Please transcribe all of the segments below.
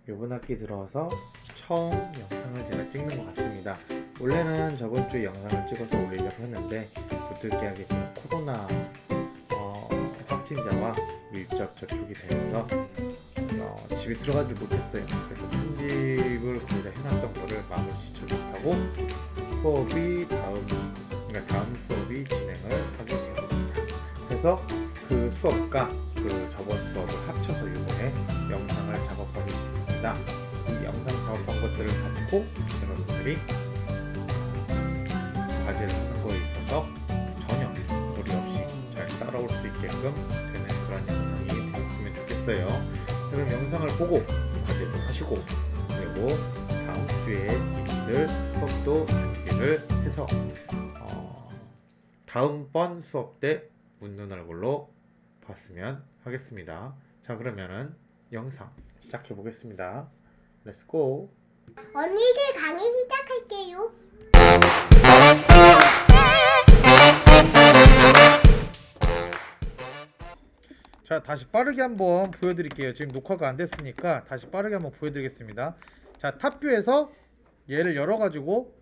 이번 학기 들어서 처음 영상을 제가 찍는 것 같습니다. 원래는 저번 주에 영상을 찍어서 올리려고 했는데 부득이하게 지금 코로나 확진자와 밀접 접촉이 되면서 집에 들어가질 못했어요. 그래서 편집을 거의 다 해놨던 거를 마무리 지쳐 못하고 다음 수업이 진행을 하게 되었습니다. 그래서 그 수업과 그 저번 수업을 합쳐서 이번에 영상을 작업하게 됐습니다. 이 영상 작업한 것들을 가지고 여러분들이 과제를 하는 거에 있어서 전혀 무리 없이 잘 따라올 수 있게끔 되는 그런 영상이 되었으면 좋겠어요. 그럼 영상을 보고 과제도 하시고 그리고 다음 주에 있을 수업도 준비를 해서 다음번 수업 때 웃는 얼굴로 봤으면 하겠습니다. 자, 그러면은 영상 시작해 보겠습니다. 렛츠고. 언니들 강의 시작할게요. 자, 다시 빠르게 한번 보여드릴게요. 지금 녹화가 안 됐으니까 다시 빠르게 한번 보여드리겠습니다. 자, 탑뷰에서 얘를 열어가지고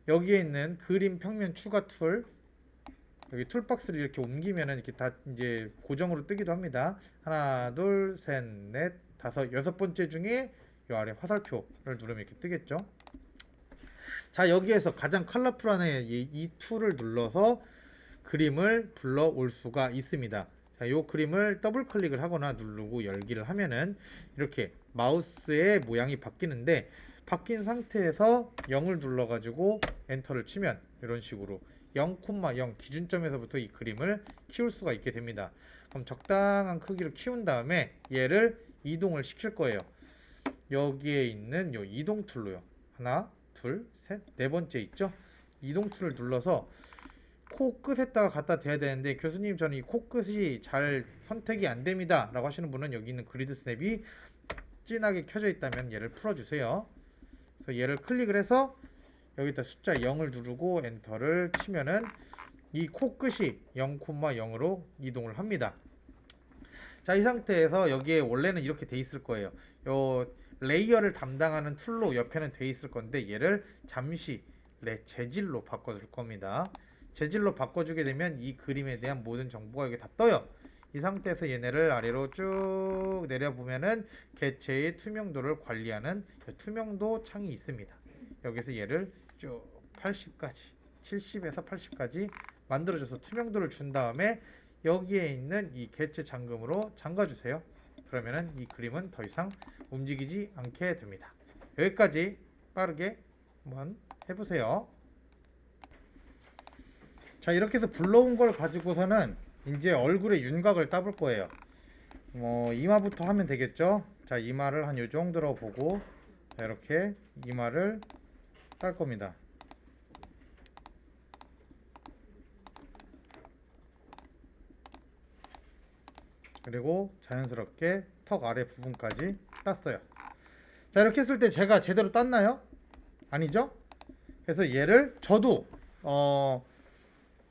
여기에 있는 그림 평면 추가 툴, 여기 툴박스를 이렇게 옮기면은 이렇게 다 이제 고정으로 뜨기도 합니다. 하나, 둘, 셋, 넷, 다섯, 여섯 번째 중에 이 아래 화살표를 누르면 이렇게 뜨겠죠. 자, 여기에서 가장 컬러풀한 이 툴을 눌러서 그림을 불러올 수가 있습니다. 자, 이 그림을 더블 클릭을 하거나 누르고 열기를 하면은 이렇게 마우스의 모양이 바뀌는데, 바뀐 상태에서 0을 눌러가지고 엔터를 치면 이런 식으로 0,0 기준점에서부터 이 그림을 키울 수가 있게 됩니다. 그럼 적당한 크기로 키운 다음에 얘를 이동을 시킬 거예요. 여기에 있는 요 이동 툴로요. 하나, 둘, 셋, 네 번째 있죠? 이동 툴을 눌러서 코끝에다가 갖다 대야 되는데, 교수님 저는 이 코끝이 잘 선택이 안 됩니다 라고 하시는 분은 여기 있는 그리드 스냅이 진하게 켜져 있다면 얘를 풀어주세요. 그래서 얘를 클릭을 해서 여기다 숫자 0을 누르고 엔터를 치면은 이 코끝이 0,0으로 이동을 합니다. 자, 이 상태에서 여기에 원래는 이렇게 돼 있을 거예요. 요 레이어를 담당하는 툴로 옆에는 돼 있을 건데 얘를 잠시 재질로 바꿔줄 겁니다. 재질로 바꿔주게 되면 이 그림에 대한 모든 정보가 여기 다 떠요. 이 상태에서 얘네를 아래로 쭉 내려보면은 개체의 투명도를 관리하는 투명도 창이 있습니다. 여기서 얘를 쭉 80까지, 70에서 80까지 만들어줘서 투명도를 준 다음에 여기에 있는 이 개체 잠금으로 잠가주세요. 그러면은 이 그림은 더 이상 움직이지 않게 됩니다. 여기까지 빠르게 한번 해보세요. 자, 이렇게 해서 불러온 걸 가지고서는 이제 얼굴에 윤곽을 따볼 거예요. 이마부터 하면 되겠죠. 자, 이마를 한 요 정도로 보고, 자, 이렇게 이마를 딸 겁니다. 그리고 자연스럽게 턱 아래 부분까지 땄어요. 자, 이렇게 했을 때 제가 제대로 땄나요? 아니죠? 그래서 얘를 저도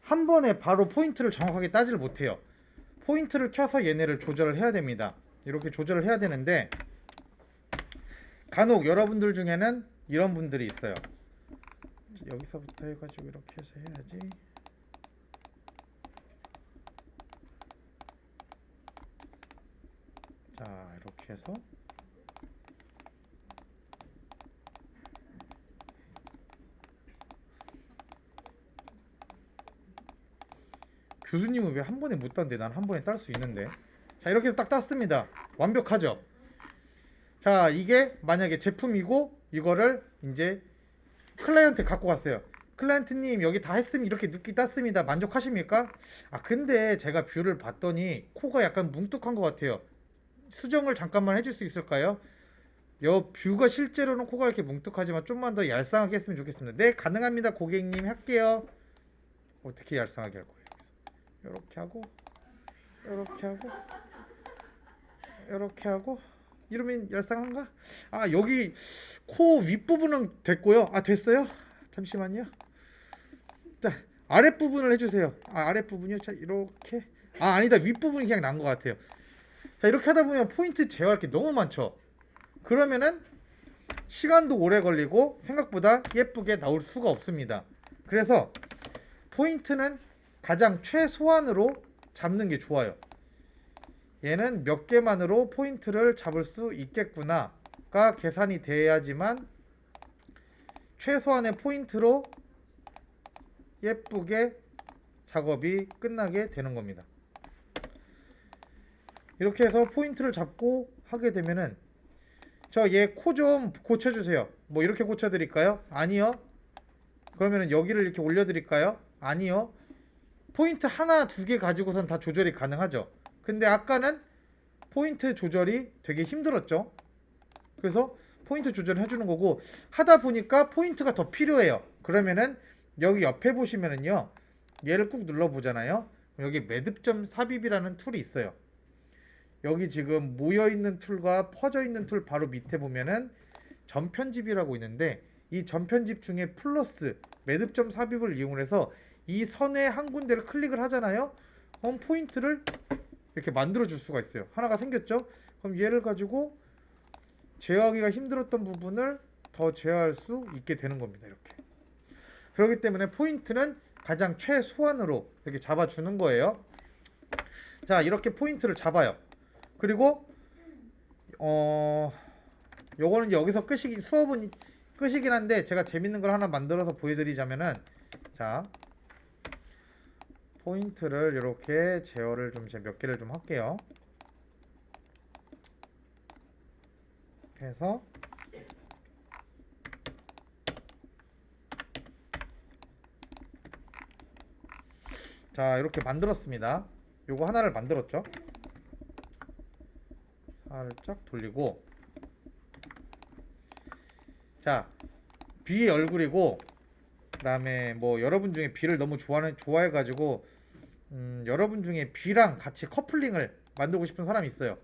한 번에 바로 포인트를 정확하게 따지를 못해요. 포인트를 켜서 얘네를 조절을 해야 됩니다. 이렇게 조절을 해야 되는데, 간혹 여러분들 중에는 이런 분들이 있어요. 여기서부터 해가지고 이렇게 해서 해야지. 자, 이렇게 해서 교수님은 왜 한 번에 못 땄는데 난 한 번에 딸 수 있는데. 자, 이렇게 해서 딱 땄습니다. 완벽하죠? 자, 이게 만약에 제품이고 이거를 이제 클라이언트에 갖고 갔어요. 클라이언트님 여기 다 했으면 이렇게 늦게 땄습니다. 만족하십니까? 아, 근데 제가 뷰를 봤더니 코가 약간 뭉툭한 것 같아요. 수정을 잠깐만 해줄 수 있을까요? 요 뷰가 실제로는 코가 이렇게 뭉툭하지만 좀만 더 얄쌍하게 했으면 좋겠습니다. 네, 가능합니다 고객님, 할게요. 어떻게 얄쌍하게 할 거예요? 이렇게 하고, 이렇게 하고, 이렇게 하고. 이러면 얄쌍한가? 아, 여기 코 윗부분은 됐고요. 아, 됐어요? 잠시만요. 자, 아랫부분을 해주세요. 아, 아랫부분이요? 자, 이렇게. 아, 아니다, 윗부분이 그냥 난 것 같아요. 자, 이렇게 하다 보면 포인트 제어할 게 너무 많죠. 그러면은 시간도 오래 걸리고 생각보다 예쁘게 나올 수가 없습니다. 그래서 포인트는 가장 최소한으로 잡는 게 좋아요. 얘는 몇 개만으로 포인트를 잡을 수 있겠구나가 계산이 돼야지만 최소한의 포인트로 예쁘게 작업이 끝나게 되는 겁니다. 이렇게 해서 포인트를 잡고 하게 되면은 저 얘 코 좀 고쳐주세요. 뭐 이렇게 고쳐드릴까요? 아니요. 그러면은 여기를 이렇게 올려드릴까요? 아니요. 포인트 하나, 두 개 가지고선 다 조절이 가능하죠. 근데 아까는 포인트 조절이 되게 힘들었죠. 그래서 포인트 조절을 해주는 거고, 하다 보니까 포인트가 더 필요해요. 그러면은 여기 옆에 보시면은요, 얘를 꾹 눌러 보잖아요. 여기 매듭점 삽입이라는 툴이 있어요. 여기 지금 모여있는 툴과 퍼져있는 툴 바로 밑에 보면은 전편집이라고 있는데, 이 전편집 중에 플러스 매듭점 삽입을 이용해서 이 선에 한 군데를 클릭을 하잖아요. 그럼 포인트를 이렇게 만들어 줄 수가 있어요. 하나가 생겼죠. 그럼 얘를 가지고 제어하기가 힘들었던 부분을 더 제어할 수 있게 되는 겁니다. 이렇게. 그렇기 때문에 포인트는 가장 최소한으로 이렇게 잡아주는 거예요. 자, 이렇게 포인트를 잡아요. 그리고 요거는 이제 여기서 수업은 끝이긴 한데, 제가 재밌는 걸 하나 만들어서 보여드리자면은, 자, 포인트를 이렇게 제어를 좀 몇 개를 좀 할게요. 해서 자, 이렇게 만들었습니다. 요거 하나를 만들었죠. 살짝 돌리고, 자, B의 얼굴이고, 그 다음에 뭐 여러분 중에 B를 너무 좋아해가지고 여러분 중에 B랑 같이 커플링을 만들고 싶은 사람이 있어요.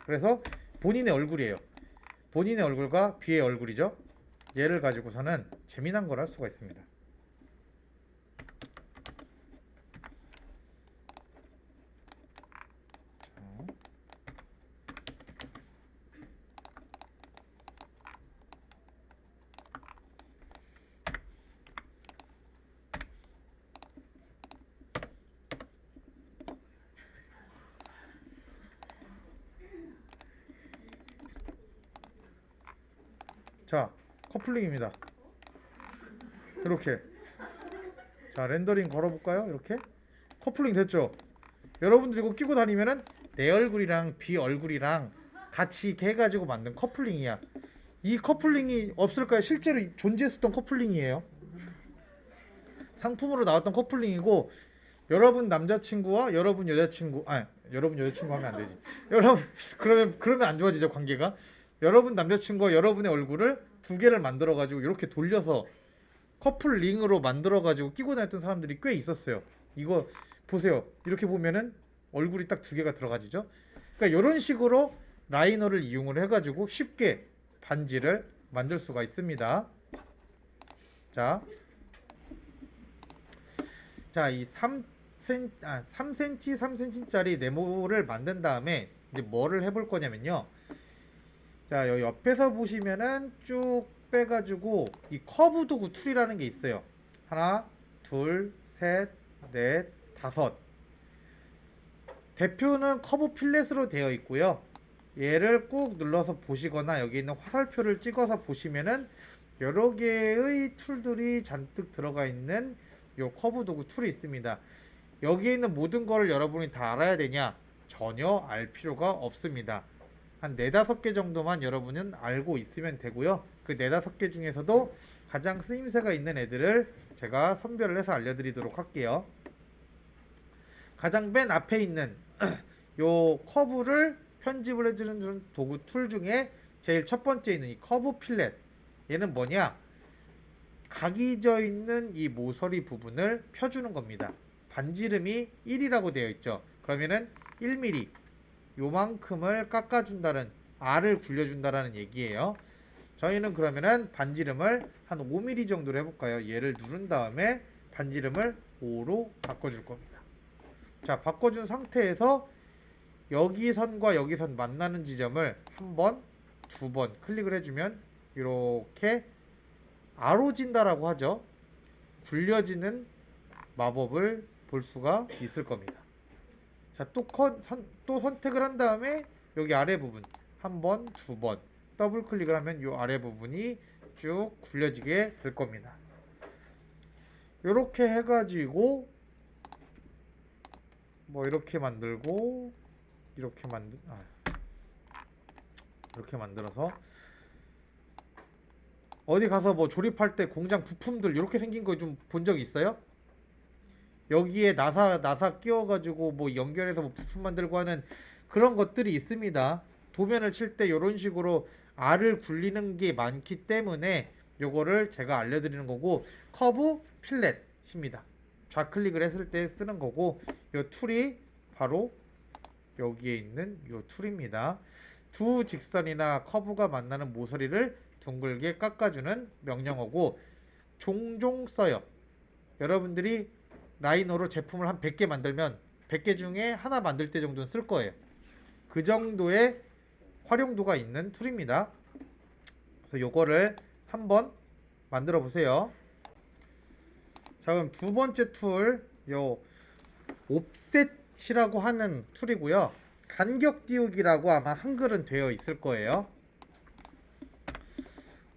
그래서 본인의 얼굴이에요. 본인의 얼굴과 B의 얼굴이죠. 얘를 가지고서는 재미난 걸 할 수가 있습니다. 자, 커플링입니다. 이렇게. 자, 렌더링 걸어볼까요? 이렇게. 커플링 됐죠? 여러분들 이거 끼고 다니면은 내 얼굴이랑 B 얼굴이랑 같이 이렇게 해가지고 만든 커플링이야. 이 커플링이 없을까요? 실제로 존재했었던 커플링이에요. 상품으로 나왔던 커플링이고, 여러분 남자친구와 여러분 여자친구, 여러분 여자친구 하면 안 되지. 여러분, 그러면 안 좋아지죠, 관계가. 여러분 남자친구와 여러분의 얼굴을 두 개를 만들어 가지고 이렇게 돌려서 커플링으로 만들어 가지고 끼고 다녔던 사람들이 꽤 있었어요. 이거 보세요. 이렇게 보면은 얼굴이 딱 두 개가 들어가지죠. 그러니까 이런 식으로 라이너를 이용을 해 가지고 쉽게 반지를 만들 수가 있습니다. 자, 이 3cm, 3cm짜리 네모를 만든 다음에 이제 뭐를 해볼 거냐면요. 자, 여기 옆에서 보시면은 쭉 빼가지고 이 커브 도구 툴이라는 게 있어요. 하나, 둘, 셋, 넷, 다섯. 대표는 커브 필렛으로 되어 있고요. 얘를 꾹 눌러서 보시거나 여기 있는 화살표를 찍어서 보시면은 여러 개의 툴들이 잔뜩 들어가 있는 요 커브 도구 툴이 있습니다. 여기에 있는 모든 거를 여러분이 다 알아야 되냐? 전혀 알 필요가 없습니다. 한 4-5개 정도만 여러분은 알고 있으면 되고요. 그 4-5개 중에서도 가장 쓰임새가 있는 애들을 제가 선별을 해서 알려드리도록 할게요. 가장 맨 앞에 있는 요 커브를 편집을 해주는 도구 툴 중에 제일 첫 번째 있는 이 커브 필렛, 얘는 뭐냐? 각이 져 있는 이 모서리 부분을 펴주는 겁니다. 반지름이 1이라고 되어 있죠. 그러면은 1mm 요만큼을 깎아준다는, R을 굴려준다라는 얘기예요. 저희는 그러면은 반지름을 한 5mm 정도로 해볼까요? 얘를 누른 다음에 반지름을 5로 바꿔줄 겁니다. 자, 바꿔준 상태에서 여기 선과 여기 선 만나는 지점을 한번 두 번 클릭을 해주면 이렇게 아로진다라고 하죠. 굴려지는 마법을 볼 수가 있을 겁니다. 자, 또 선택을 한 다음에 여기 아래 부분 한 번, 두 번 더블 클릭을 하면 이 아래 부분이 쭉 굴려지게 될 겁니다. 이렇게 해가지고 뭐 이렇게 만들고 이렇게 이렇게 만들어서 어디 가서 뭐 조립할 때 공장 부품들 이렇게 생긴 거 좀 본 적 있어요? 여기에 나사 끼워가지고 뭐 연결해서 뭐 부품 만들고 하는 그런 것들이 있습니다. 도면을 칠 때 이런 식으로 알을 굴리는 게 많기 때문에 요거를 제가 알려드리는 거고, 커브 필렛입니다. 좌클릭을 했을 때 쓰는 거고, 요 툴이 바로 여기에 있는 요 툴입니다. 두 직선이나 커브가 만나는 모서리를 둥글게 깎아주는 명령어고, 종종 써요. 여러분들이 라이너로 제품을 한 100개 만들면 100개 중에 하나 만들 때 정도는 쓸 거예요. 그 정도의 활용도가 있는 툴입니다. 그래서 요거를 한번 만들어 보세요. 자, 그럼 두 번째 툴, 요 옵셋이라고 하는 툴이고요. 간격 띄우기라고 아마 한글은 되어 있을 거예요.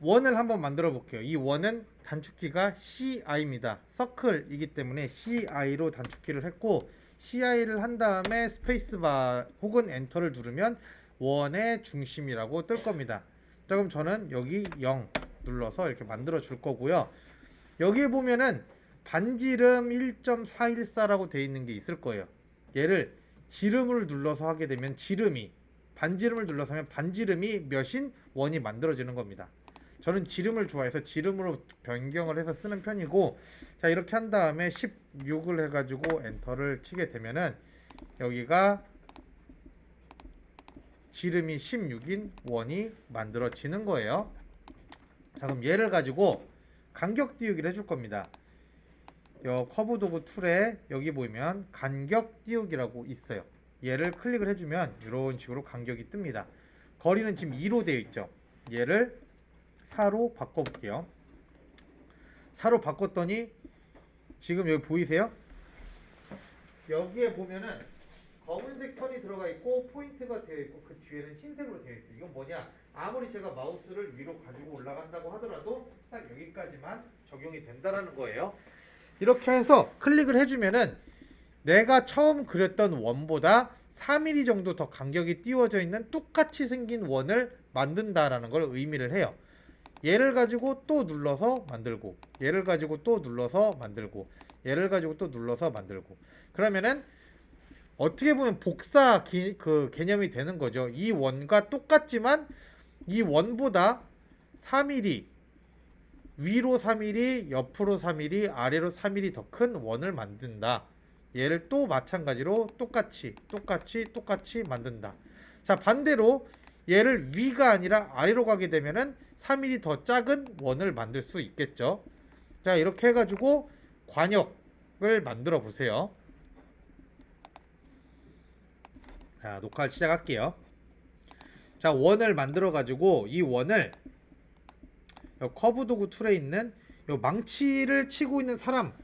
원을 한번 만들어 볼게요. 이 원은 단축키가 CI입니다. 서클이기 때문에 CI로 단축키를 했고, CI를 한 다음에 스페이스바 혹은 엔터를 누르면 원의 중심이라고 뜰 겁니다. 자, 그럼 저는 여기 0 눌러서 이렇게 만들어 줄 거고요. 여기에 보면은 반지름 1.414라고 되어 있는 게 있을 거예요. 얘를 지름을 눌러서 하게 되면 반지름을 눌러서 하면 반지름이 몇인 원이 만들어지는 겁니다. 저는 지름을 좋아해서 지름으로 변경을 해서 쓰는 편이고, 자, 이렇게 한 다음에 16을 해가지고 엔터를 치게 되면은 여기가 지름이 16인 원이 만들어지는 거예요. 자, 그럼 얘를 가지고 간격 띄우기를 해줄 겁니다. 요 커브 도구 툴에 여기 보이면 간격 띄우기라고 있어요. 얘를 클릭을 해주면 이런 식으로 간격이 뜹니다. 거리는 지금 2로 되어 있죠. 얘를 4로 바꿔볼게요. 4로 바꿨더니 지금 여기 보이세요? 여기에 보면은 검은색 선이 들어가 있고 포인트가 되어 있고 그 뒤에는 흰색으로 되어 있어요. 이건 뭐냐? 아무리 제가 마우스를 위로 가지고 올라간다고 하더라도 딱 여기까지만 적용이 된다라는 거예요. 이렇게 해서 클릭을 해주면은 내가 처음 그렸던 원보다 4mm 정도 더 간격이 띄워져 있는 똑같이 생긴 원을 만든다라는 걸 의미를 해요. 얘를 가지고 또 눌러서 만들고, 얘를 가지고 또 눌러서 만들고, 얘를 가지고 또 눌러서 만들고, 그러면은 어떻게 보면 복사 그 개념이 되는 거죠. 이 원과 똑같지만 이 원보다 4mm, 위로 4mm, 옆으로 4mm, 아래로 4mm 더 큰 원을 만든다. 얘를 또 마찬가지로 똑같이 만든다. 자, 반대로 얘를 위가 아니라 아래로 가게 되면은 3mm 더 작은 원을 만들 수 있겠죠. 자, 이렇게 해가지고 관역을 만들어 보세요. 자, 녹화를 시작할게요. 자, 원을 만들어 가지고 이 원을 커브 도구 툴에 있는 요 망치를 치고 있는 사람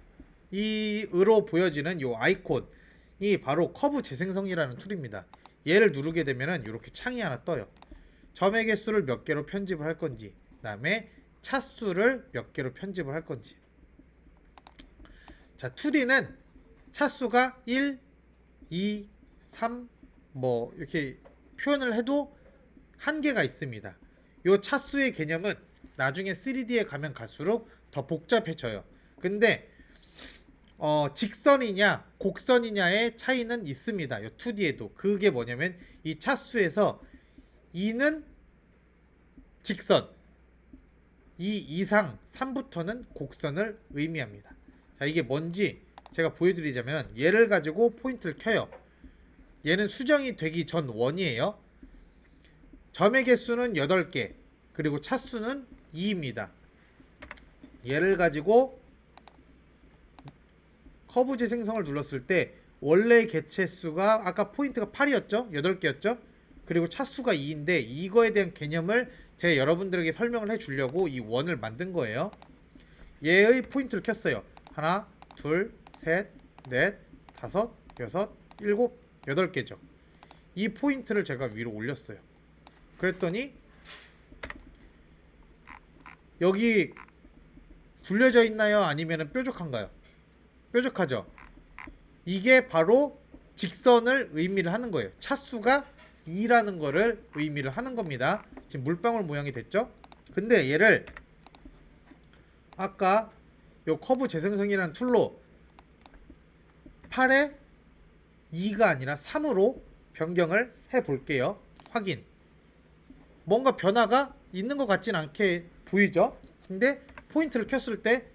이으로 보여지는 요 아이콘이 바로 커브 재생성이라는 툴입니다. 얘를 누르게 되면은 이렇게 창이 하나 떠요. 점의 개수를 몇 개로 편집을 할 건지, 그다음에 차수를 몇 개로 편집을 할 건지. 자, 2D는 차수가 1, 2, 3 뭐 이렇게 표현을 해도 한계가 있습니다. 요 차수의 개념은 나중에 3D에 가면 갈수록 더 복잡해져요. 근데 직선이냐 곡선이냐의 차이는 있습니다. 요 2D에도. 그게 뭐냐면 이 차수에서 2는 직선, 2 이상 3부터는 곡선을 의미합니다. 자, 이게 뭔지 제가 보여드리자면 얘를 가지고 포인트를 켜요. 얘는 수정이 되기 전 원이에요. 점의 개수는 8개, 그리고 차수는 2입니다. 얘를 가지고 커브 재생성을 눌렀을 때 원래 개체수가 아까 포인트가 8이었죠? 8개였죠? 그리고 차수가 2인데 이거에 대한 개념을 제가 여러분들에게 설명을 해주려고 이 원을 만든 거예요. 얘의 포인트를 켰어요. 하나, 둘, 셋, 넷, 다섯, 여섯, 일곱, 8개죠. 이 포인트를 제가 위로 올렸어요. 그랬더니 여기 굴려져 있나요? 아니면 뾰족한가요? 뾰족하죠. 이게 바로 직선을 의미를 하는 거예요. 차수가 2라는 거를 의미를 하는 겁니다. 지금 물방울 모양이 됐죠? 근데 얘를 아까 요 커브 재생성이라는 툴로 8에 2가 아니라 3으로 변경을 해 볼게요. 확인. 뭔가 변화가 있는 것 같진 않게 보이죠? 근데 포인트를 켰을 때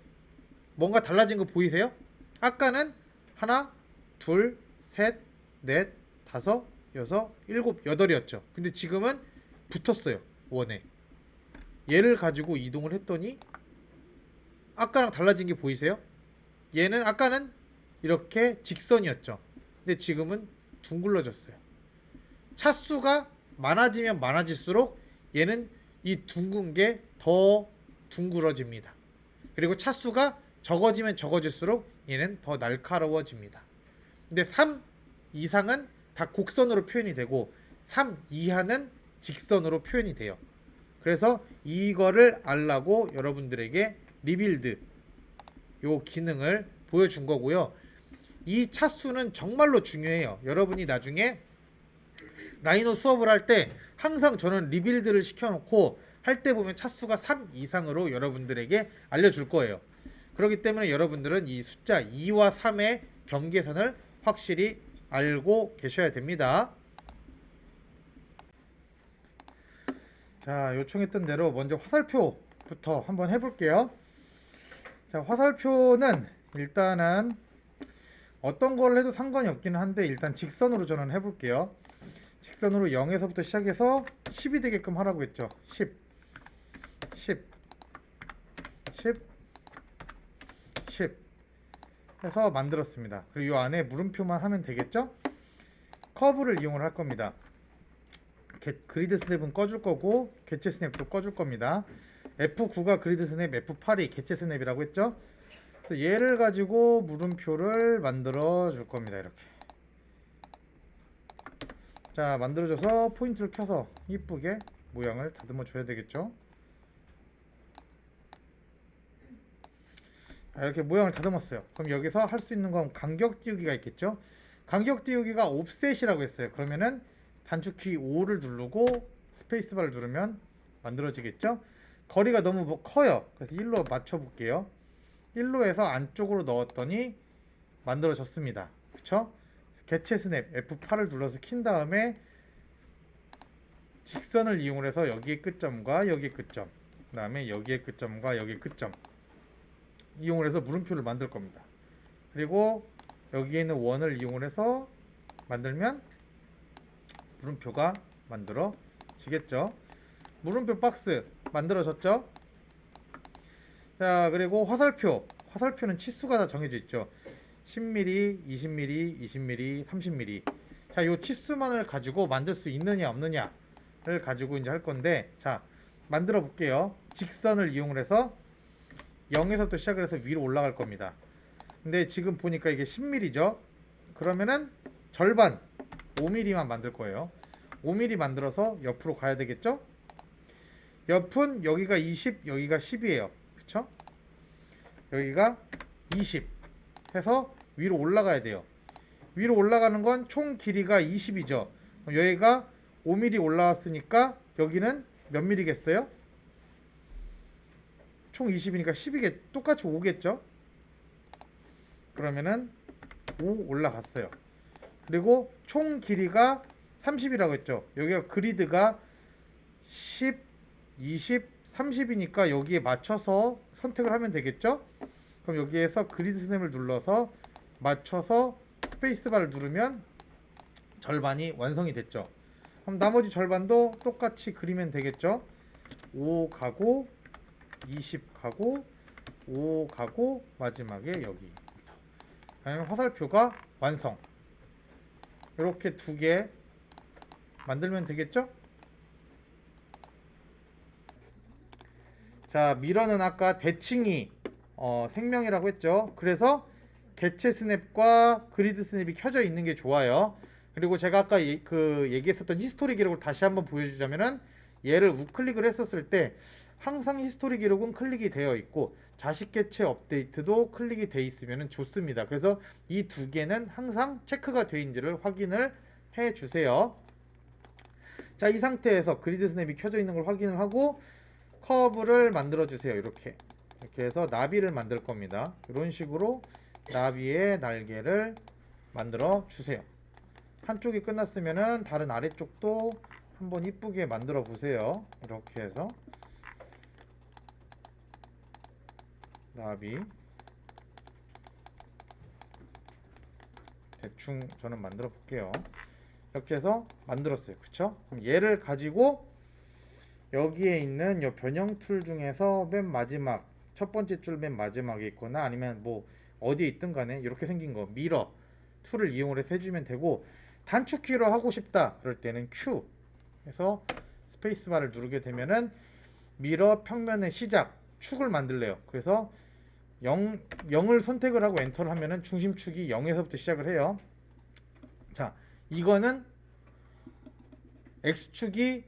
뭔가 달라진 거 보이세요? 아까는 하나, 둘, 셋, 넷, 다섯, 여섯, 일곱, 8이었죠. 근데 지금은 붙었어요. 원에. 얘를 가지고 이동을 했더니 아까랑 달라진 게 보이세요? 얘는 아까는 이렇게 직선이었죠. 근데 지금은 둥글러졌어요. 차수가 많아지면 많아질수록 얘는 이 둥근 게 더 둥그러집니다. 그리고 차수가 적어지면 적어질수록 얘는 더 날카로워집니다. 근데 3 이상은 다 곡선으로 표현이 되고 3 이하는 직선으로 표현이 돼요. 그래서 이거를 알라고 여러분들에게 리빌드 요 기능을 보여준 거고요. 이 차수는 정말로 중요해요. 여러분이 나중에 라이노 수업을 할 때 항상 저는 리빌드를 시켜놓고 할 때 보면 차수가 3 이상으로 여러분들에게 알려줄 거예요. 그렇기 때문에 여러분들은 이 숫자 2와 3의 경계선을 확실히 알고 계셔야 됩니다. 자, 요청했던 대로 먼저 화살표부터 한번 해볼게요. 자, 화살표는 일단은 어떤 걸 해도 상관이 없기는 한데 일단 직선으로 저는 해볼게요. 직선으로 0에서부터 시작해서 10이 되게끔 하라고 했죠. 10 해서 만들었습니다. 그리고 이 안에 물음표만 하면 되겠죠? 커브를 이용을 할 겁니다. 그리드 스냅은 꺼줄 거고 개체 스냅도 꺼줄 겁니다. F9가 그리드 스냅, F8이 개체 스냅이라고 했죠? 그래서 얘를 가지고 물음표를 만들어 줄 겁니다. 이렇게. 자, 만들어줘서 포인트를 켜서 이쁘게 모양을 다듬어 줘야 되겠죠? 이렇게 모양을 다듬었어요. 그럼 여기서 할 수 있는 건 간격 띄우기가 있겠죠? 간격 띄우기가 옵셋이라고 했어요. 그러면은 단축키 5를 누르고 스페이스바를 누르면 만들어지겠죠? 거리가 너무 커요. 그래서 1로 맞춰 볼게요. 1로에서 안쪽으로 넣었더니 만들어졌습니다. 그쵸? 개체 스냅 F8을 눌러서 킨 다음에 직선을 이용해서 여기의 끝점과 여기의 끝점, 그 다음에 여기의 끝점과 여기의 끝점 이용을 해서 물음표를 만들 겁니다. 그리고 여기에 있는 원을 이용해서 만들면 물음표가 만들어지겠죠. 물음표 박스 만들어졌죠. 자, 그리고 화살표는 치수가 다 정해져 있죠. 10mm, 20mm, 20mm, 30mm. 자, 요 치수만을 가지고 만들 수 있느냐 없느냐를 가지고 이제 할 건데, 자, 만들어 볼게요. 직선을 이용을 해서 0에서부터 시작을 해서 위로 올라갈 겁니다. 근데 지금 보니까 이게 10mm죠. 그러면은 절반 5mm만 만들 거예요. 5mm 만들어서 옆으로 가야 되겠죠? 옆은 여기가 20, 여기가 10이에요. 그쵸? 여기가 20 해서 위로 올라가야 돼요. 위로 올라가는 건 총 길이가 20이죠. 여기가 5mm 올라왔으니까 여기는 몇 mm겠어요? 총 20이니까 12개, 똑같이 5겠죠? 그러면은 5 올라갔어요. 그리고 총 길이가 30이라고 했죠. 여기가 그리드가 10, 20, 30이니까 여기에 맞춰서 선택을 하면 되겠죠? 그럼 여기에서 그리드 스냅을 눌러서 맞춰서 스페이스바를 누르면 절반이 완성이 됐죠. 그럼 나머지 절반도 똑같이 그리면 되겠죠? 5 가고 20 가고 5 가고 마지막에 여기. 그러면 화살표가 완성. 이렇게 두 개 만들면 되겠죠? 자, 미러는 아까 대칭이 생명이라고 했죠. 그래서 개체 스냅과 그리드 스냅이 켜져 있는 게 좋아요. 그리고 제가 아까 얘기했었던 히스토리 기록을 다시 한번 보여주자면은 얘를 우클릭을 했었을 때 항상 히스토리 기록은 클릭이 되어 있고 자식 개체 업데이트도 클릭이 돼 있으면 좋습니다. 그래서 이 두 개는 항상 체크가 되어있는지를 확인을 해 주세요. 자, 이 상태에서 그리드 스냅이 켜져 있는 걸 확인을 하고 커브를 만들어 주세요. 이렇게 해서 나비를 만들 겁니다. 이런 식으로 나비의 날개를 만들어 주세요. 한쪽이 끝났으면은 다른 아래쪽도 한번 이쁘게 만들어 보세요. 이렇게 해서 나비 대충 저는 만들어 볼게요. 이렇게 해서 만들었어요. 그쵸? 그럼 얘를 가지고 여기에 있는 이 변형 툴 중에서 맨 마지막 첫 번째 줄 맨 마지막에 있거나 아니면 뭐 어디에 있든 간에 이렇게 생긴 거 미러 툴을 이용을 해서 해주면 되고, 단축키로 하고 싶다 그럴 때는 Q 해서 스페이스바를 누르게 되면은 미러 평면의 시작 축을 만들래요. 그래서 0을 선택을 하고 엔터를 하면은 중심축이 0에서부터 시작을 해요. 자, 이거는 X축이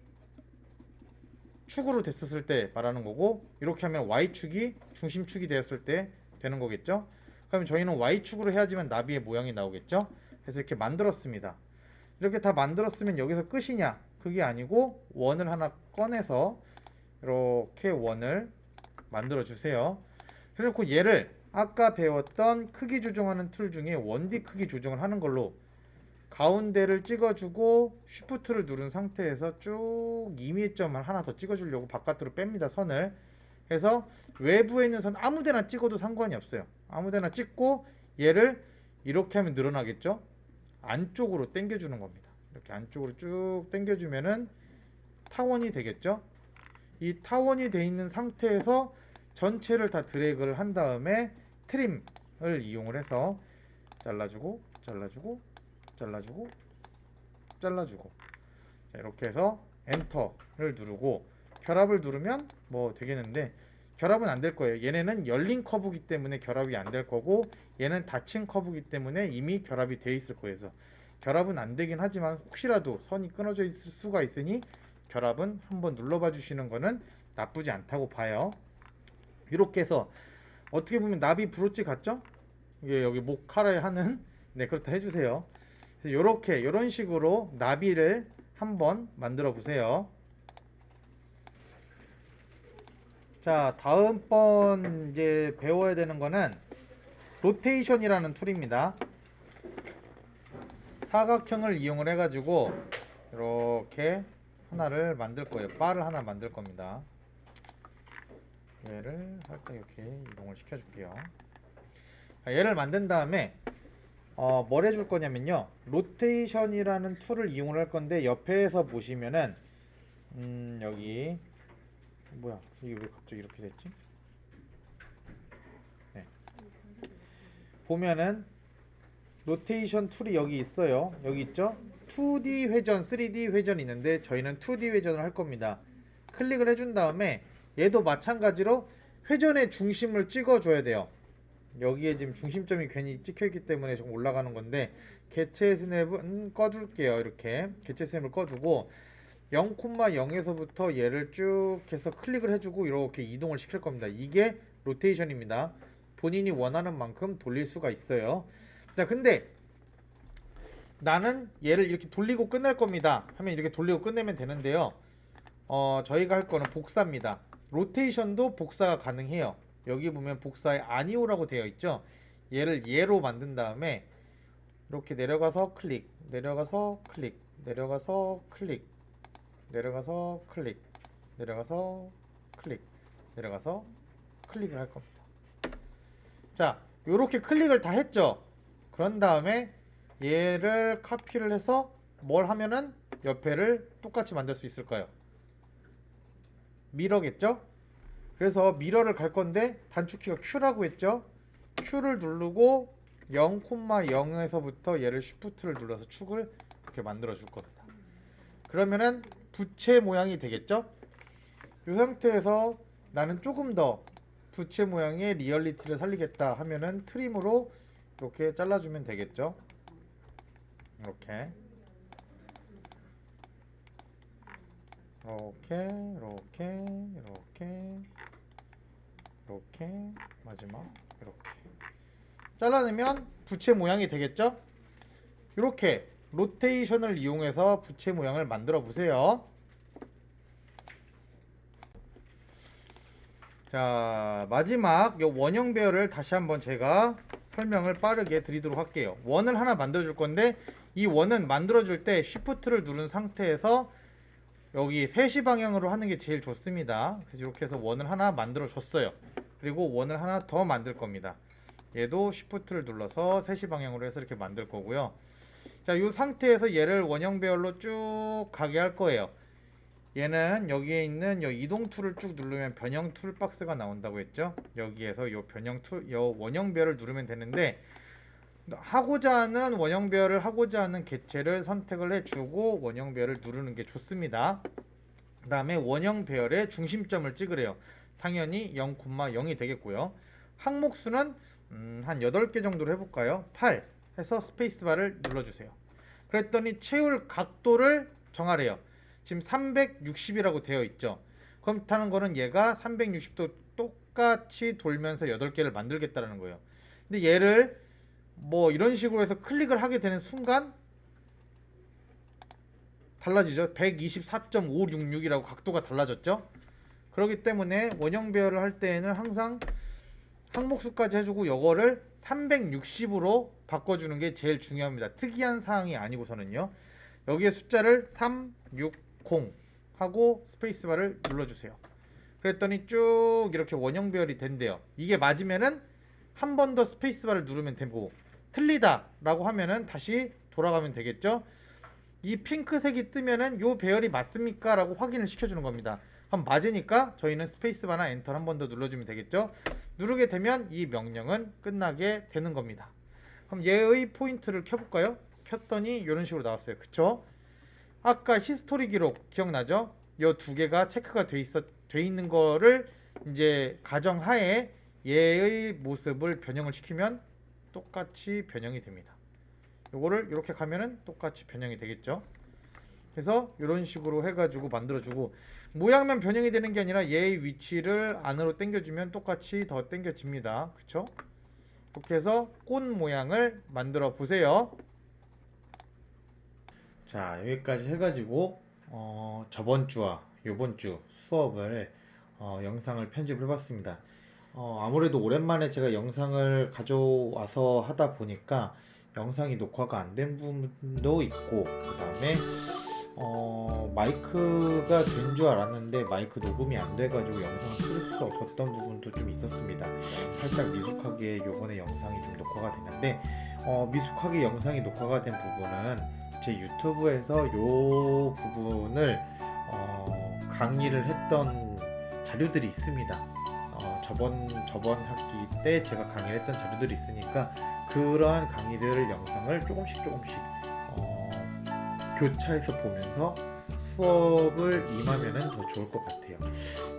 축으로 됐었을 때 말하는 거고, 이렇게 하면 Y축이 중심축이 되었을 때 되는 거겠죠. 그러면 저희는 Y축으로 해야지만 나비의 모양이 나오겠죠. 그래서 이렇게 만들었습니다. 이렇게 다 만들었으면 여기서 끝이냐? 그게 아니고 원을 하나 꺼내서 이렇게 원을 만들어 주세요. 그리고 얘를 아까 배웠던 크기 조정하는 툴 중에 1D 크기 조정을 하는 걸로 가운데를 찍어주고 쉬프트를 누른 상태에서 쭉 임의점을 하나 더 찍어주려고 바깥으로 뺍니다. 선을. 그래서 외부에 있는 선 아무데나 찍어도 상관이 없어요. 아무데나 찍고 얘를 이렇게 하면 늘어나겠죠. 안쪽으로 당겨주는 겁니다. 이렇게 안쪽으로 쭉 당겨주면은 타원이 되겠죠. 이 타원이 돼 있는 상태에서 전체를 다 드래그를 한 다음에 트림을 이용을 해서 잘라주고 잘라주고 잘라주고 잘라주고, 자, 이렇게 해서 엔터를 누르고 결합을 누르면 뭐 되겠는데, 결합은 안 될 거예요. 얘네는 열린 커브이기 때문에 결합이 안 될 거고, 얘는 닫힌 커브이기 때문에 이미 결합이 돼 있을 거예요. 그래서 결합은 안 되긴 하지만 혹시라도 선이 끊어져 있을 수가 있으니 결합은 한번 눌러봐 주시는 거는 나쁘지 않다고 봐요. 이렇게 해서 어떻게 보면 나비 브로치 같죠? 이게 여기 목 카라에 하는, 네, 그렇다 해주세요. 그래서 요렇게 이런 식으로 나비를 한번 만들어 보세요. 자, 다음번 이제 배워야 되는 거는 로테이션이라는 툴입니다. 사각형을 이용을 해가지고 이렇게 하나를 만들 거예요. 바를 하나 만들 겁니다. 얘를 살짝 이렇게 이동을 시켜줄게요. 얘를 만든 다음에 뭘 해줄 거냐면요, 로테이션이라는 툴을 이용을 할 건데, 옆에서 보시면은 여기 뭐야, 이게 왜 갑자기 이렇게 됐지? 네. 보면은 로테이션 툴이 여기 있어요. 여기 있죠? 2D 회전, 3D 회전이 있는데 저희는 2D 회전을 할 겁니다. 클릭을 해준 다음에 얘도 마찬가지로 회전의 중심을 찍어줘야 돼요. 여기에 지금 중심점이 괜히 찍혀있기 때문에 조금 올라가는 건데, 개체 스냅은 꺼줄게요. 이렇게 개체 스냅을 꺼주고 0,0에서부터 얘를 쭉 해서 클릭을 해주고 이렇게 이동을 시킬 겁니다. 이게 로테이션입니다. 본인이 원하는 만큼 돌릴 수가 있어요. 자, 근데 나는 얘를 이렇게 돌리고 끝낼 겁니다 하면 이렇게 돌리고 끝내면 되는데요, 저희가 할 거는 복사입니다. 로테이션도 복사가 가능해요. 여기 보면 복사에 아니오라고 되어 있죠. 얘를 얘로 만든 다음에 이렇게 내려가서 클릭, 내려가서 클릭, 내려가서 클릭, 내려가서 클릭, 내려가서 클릭, 내려가서 클릭을 할 겁니다. 자, 요렇게 클릭을 다 했죠. 그런 다음에 얘를 카피를 해서 뭘 하면은 옆에를 똑같이 만들 수 있을까요? 미러겠죠? 그래서 미러를 갈 건데 단축키가 Q라고 했죠? Q를 누르고 0,0에서부터 얘를 쉬프트를 눌러서 축을 이렇게 만들어 줄 겁니다. 그러면은 부채 모양이 되겠죠? 이 상태에서 나는 조금 더 부채 모양의 리얼리티를 살리겠다 하면은 트림으로 이렇게 잘라주면 되겠죠? 이렇게 이렇게 마지막 이렇게 잘라내면 부채 모양이 되겠죠? 이렇게 로테이션을 이용해서 부채 모양을 만들어 보세요. 자, 마지막 요 원형 배열을 다시 한번 제가 설명을 빠르게 드리도록 할게요. 원을 하나 만들어 줄 건데 이 원은 만들어 줄 때 쉬프트를 누른 상태에서 여기 3시 방향으로 하는 게 제일 좋습니다. 그래서 이렇게 해서 원을 하나 만들어 줬어요. 그리고 원을 하나 더 만들 겁니다. 얘도 쉬프트를 눌러서 3시 방향으로 해서 이렇게 만들 거고요. 자, 이 상태에서 얘를 원형 배열로 쭉 가게 할 거예요. 얘는 여기에 있는 요 이동 툴을 쭉 누르면 변형 툴 박스가 나온다고 했죠. 여기에서 요 변형 툴, 요 원형 배열을 누르면 되는데 하고자 하는 원형 배열을 하고자 하는 객체를 선택을 해주고 원형 배열을 누르는 게 좋습니다. 그 다음에 원형 배열의 중심점을 찍으래요. 당연히 0,0이 되겠고요. 항목수는 한 8개 정도로 해볼까요? 8 해서 스페이스바를 눌러주세요. 그랬더니 채울 각도를 정하래요. 지금 360이라고 되어 있죠. 그렇다는 거는 얘가 360도 똑같이 돌면서 8개를 만들겠다는 거예요. 근데 얘를 뭐 이런 식으로 해서 클릭을 하게 되는 순간 달라지죠. 124.566이라고 각도가 달라졌죠. 그렇기 때문에 원형 배열을 할 때에는 항상 항목수까지 해주고 이거를 360으로 바꿔주는 게 제일 중요합니다. 특이한 사항이 아니고서는요. 여기에 숫자를 360 하고 스페이스바를 눌러주세요. 그랬더니 쭉 이렇게 원형 배열이 된대요. 이게 맞으면은 한 번 더 스페이스바를 누르면 되고 틀리다 라고 하면은 다시 돌아가면 되겠죠. 이 핑크색이 뜨면은 요 배열이 맞습니까? 라고 확인을 시켜주는 겁니다. 그럼 맞으니까 저희는 스페이스바나 엔터 한 번 더 눌러주면 되겠죠. 누르게 되면 이 명령은 끝나게 되는 겁니다. 그럼 얘의 포인트를 켜볼까요? 켰더니 이런 식으로 나왔어요. 그쵸? 아까 히스토리 기록 기억나죠? 요 두 개가 체크가 돼 있는 거를 이제 가정하에 얘의 모습을 변형을 시키면 똑같이 변형이 됩니다. 요거를 이렇게 가면은 똑같이 변형이 되겠죠. 그래서 이런 식으로 해가지고 만들어주고 모양만 변형이 되는 게 아니라 얘의 위치를 안으로 당겨주면 똑같이 더 당겨집니다. 그쵸? 이렇게 해서 꽃 모양을 만들어 보세요. 자, 여기까지 해가지고 저번 주와 요번 주 수업을 영상을 편집을 해봤습니다. 아무래도 오랜만에 제가 영상을 가져와서 하다 보니까 영상이 녹화가 안 된 부분도 있고 그 다음에 마이크가 된 줄 알았는데 마이크 녹음이 안 돼가지고 영상을 쓸 수 없었던 부분도 좀 있었습니다. 살짝 미숙하게 요번에 영상이 좀 녹화가 됐는데 미숙하게 영상이 녹화가 된 부분은 제 유튜브에서 요 부분을 강의를 했던 자료들이 있습니다. 저번 학기 때 제가 강의를 했던 자료들이 있으니까 그러한 강의들을 영상을 조금씩 교차해서 보면서 수업을 임하면은 더 좋을 것 같아요.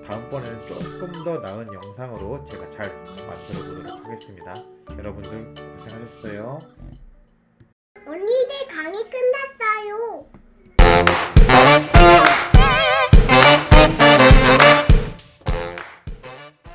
다음번에는 조금 더 나은 영상으로 제가 잘 만들어 보도록 하겠습니다. 여러분들 고생하셨어요. 언니들 강의 끝났어요.